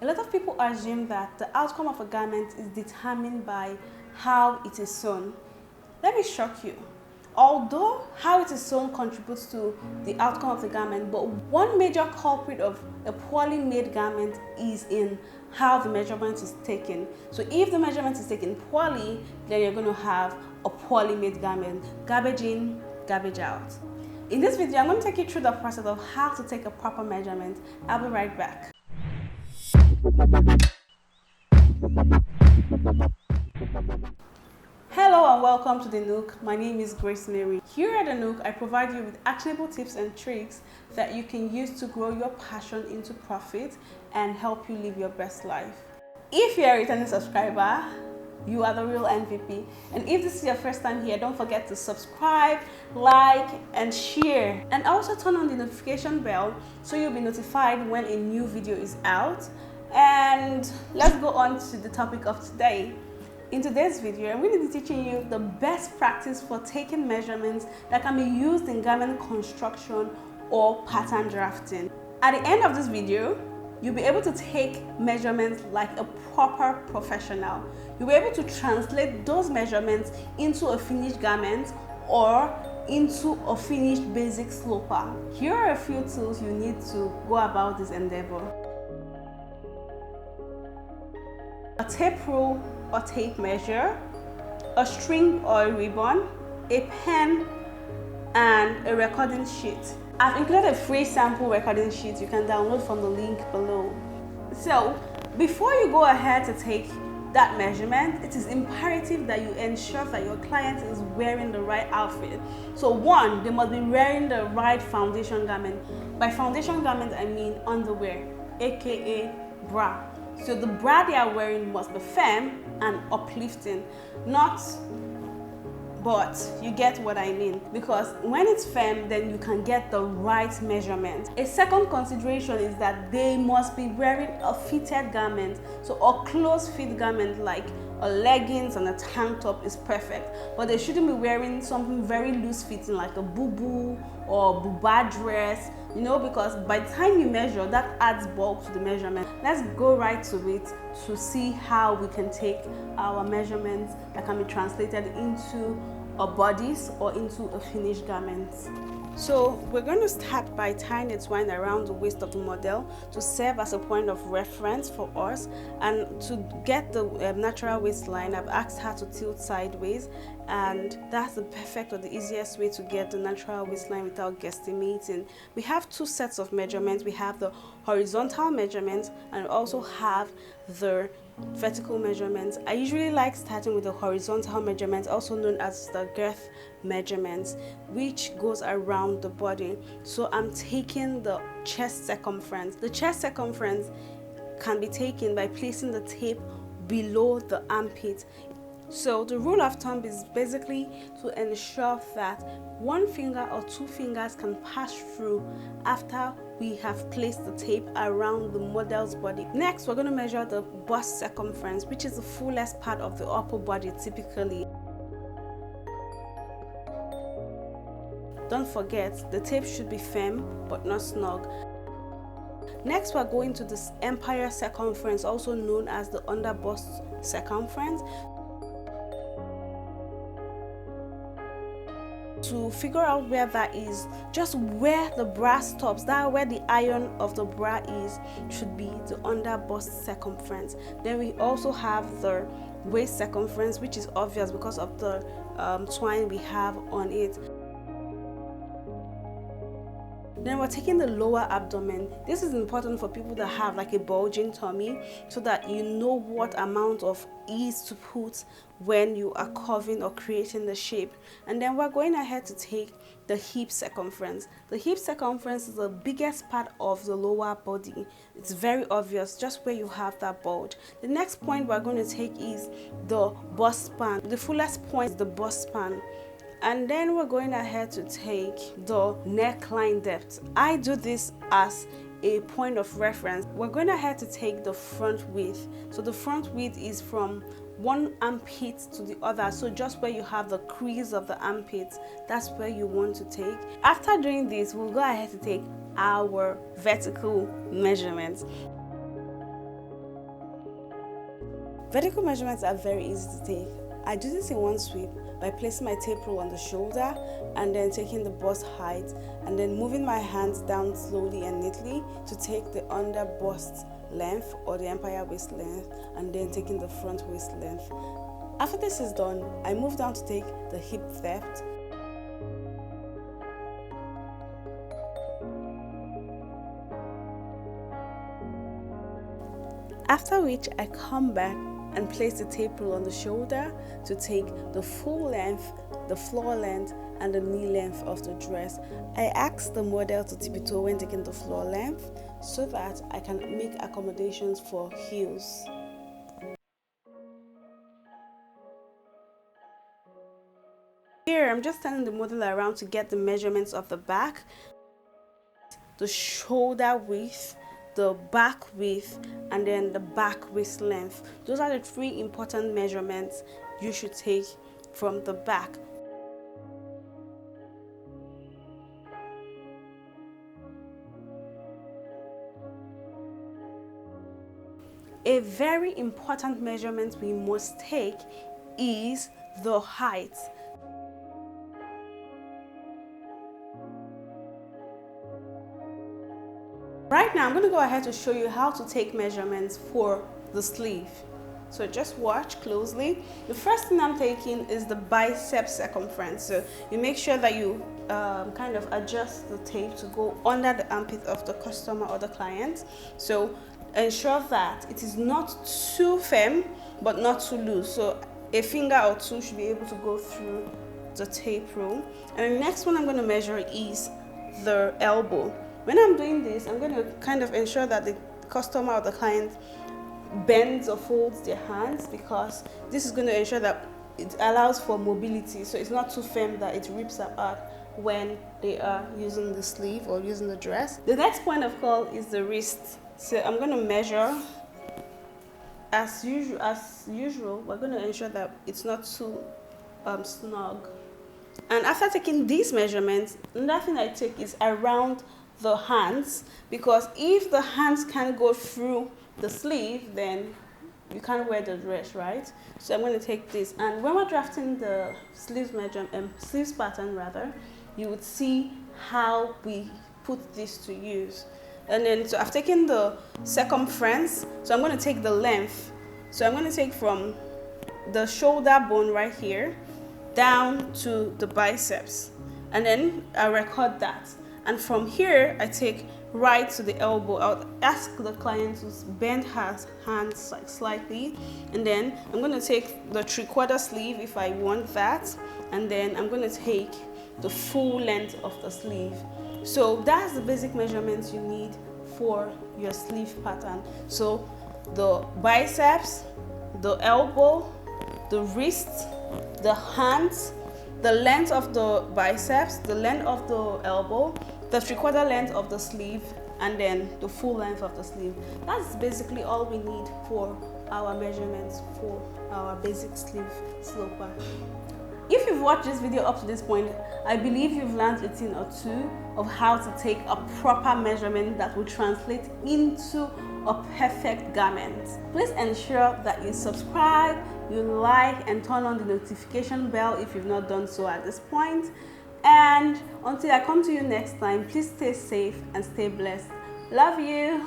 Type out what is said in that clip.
A lot of people assume that the outcome of a garment is determined by how it is sewn. Let me shock you. Although how it is sewn contributes to the outcome of the garment, but one major culprit of a poorly made garment is in how the measurement is taken. So if the measurement is taken poorly, then you're going to have a poorly made garment. Garbage in, garbage out. In this video, I'm going to take you through the process of how to take a proper measurement. I'll be right back. Hello and welcome to The Nook. My name is Grace Mary. Here at The Nook, I provide you with actionable tips and tricks that you can use to grow your passion into profit and help you live your best life. If you're a returning subscriber, you are the real MVP. And if this is your first time here, don't forget to subscribe, like, and share. And also turn on the notification bell so you'll be notified when a new video is out. And let's go on to the topic of today. In today's video, I'm going to be teaching you the best practice for taking measurements that can be used in garment construction or pattern drafting. At the end of this video, you'll be able to take measurements like a proper professional. You'll be able to translate those measurements into a finished garment or into a finished basic sloper. Here are a few tools you need to go about this endeavor. A tape rule or tape measure, a string or a ribbon, a pen, and a recording sheet. I've included a free sample recording sheet you can download from the link below. So, before you go ahead to take that measurement, it is imperative that you ensure that your client is wearing the right outfit. So one, they must be wearing the right foundation garment. By foundation garment, I mean underwear, aka bra. So the bra they are wearing must be firm and uplifting, but you get what I mean, because when it's firm, then you can get the right measurement. A second consideration is that they must be wearing a fitted garment. So a close fit garment like a leggings and a tank top is perfect, but they shouldn't be wearing something very loose fitting like a boo-boo or buba dress, because by the time you measure, that adds bulk to the measurement. Let's go right to it to see how we can take our measurements that can be translated into a bodice or into a finished garment. So we're going to start by tying a twine around the waist of the model to serve as a point of reference for us, and to get the natural waistline, I've asked her to tilt sideways, and that's the perfect or the easiest way to get the natural waistline without guesstimating. We have two sets of measurements. We have the horizontal measurements and also have the vertical measurements. I usually like starting with the horizontal measurements, also known as the girth measurements, which goes around the body. So I'm taking the chest circumference. The chest circumference can be taken by placing the tape below the armpit. So the rule of thumb is basically to ensure that one finger or two fingers can pass through after we have placed the tape around the model's body. Next, we're going to measure the bust circumference, which is the fullest part of the upper body typically. Don't forget, the tape should be firm but not snug. Next, we're going to the empire circumference, also known as the under bust circumference. To figure out where that is, just where the bra stops, that where the iron of the bra is, should be the under bust circumference. Then we also have the waist circumference, which is obvious because of the twine we have on it. Then we're taking the lower abdomen. This is important for people that have like a bulging tummy, so that you know what amount of ease to put when you are curving or creating the shape. And then we're going ahead to take the hip circumference. The hip circumference is the biggest part of the lower body. It's very obvious just where you have that bulge. The next point we're going to take is the bust span. The fullest point is the bust span. And then we're going ahead to take the neckline depth. I do this as a point of reference. We're going ahead to take the front width. So the front width is from one armpit to the other, so just where you have the crease of the armpit, that's where you want to take. After doing this, we'll go ahead to take our vertical measurements. Vertical measurements are very easy to take. I do this in one sweep by placing my tape rule on the shoulder and then taking the bust height and then moving my hands down slowly and neatly to take the under bust length or the empire waist length and then taking the front waist length. After this is done, I move down to take the hip depth. After which I come back and place the tape rule on the shoulder to take the full length, the floor length, and the knee length of the dress. I ask the model to tiptoe when taking the floor length so that I can make accommodations for heels. Here, I'm just turning the model around to get the measurements of the back, the shoulder width, the back width, and then the back waist length. Those are the 3 important measurements you should take from the back. A very important measurement we must take is the height. Right now, I'm going to go ahead to show you how to take measurements for the sleeve. So just watch closely. The first thing I'm taking is the bicep circumference. So you make sure that you kind of adjust the tape to go under the armpit of the customer or the client. So ensure that it is not too firm but not too loose. So a finger or two should be able to go through the tape rule. And the next one I'm going to measure is the elbow. When I'm doing this, I'm going to kind of ensure that the customer or the client bends or folds their hands, because this is going to ensure that it allows for mobility, so it's not too firm that it rips apart when they are using the sleeve or using the dress. The next point of call is the wrist. So I'm going to measure as usual. We're going to ensure that it's not too snug. And after taking these measurements, another thing I take is around the hands, because if the hands can't go through the sleeve, then you can't wear the dress, right? So I'm going to take this, and when we're drafting the sleeves pattern rather, you would see how we put this to use. And then, so I've taken the circumference, so I'm going to take the length. So I'm going to take from the shoulder bone right here down to the biceps, and then I record that. And from here, I take right to the elbow. I'll ask the client to bend her hands slightly, and then I'm going to take the 3/4 sleeve if I want that, and then I'm going to take the full length of the sleeve. So that's the basic measurements you need for your sleeve pattern. So the biceps, the elbow, the wrist, the hands, the length of the biceps, the length of the elbow, the 3/4 length of the sleeve, and then the full length of the sleeve. That's basically all we need for our measurements for our basic sleeve sloper. If you've watched this video up to this point, I believe you've learned a thing or two of how to take a proper measurement that will translate into a perfect garment. Please ensure that you subscribe, you like, and turn on the notification bell if you've not done so at this point. And until I come to you next time, please stay safe and stay blessed. Love you.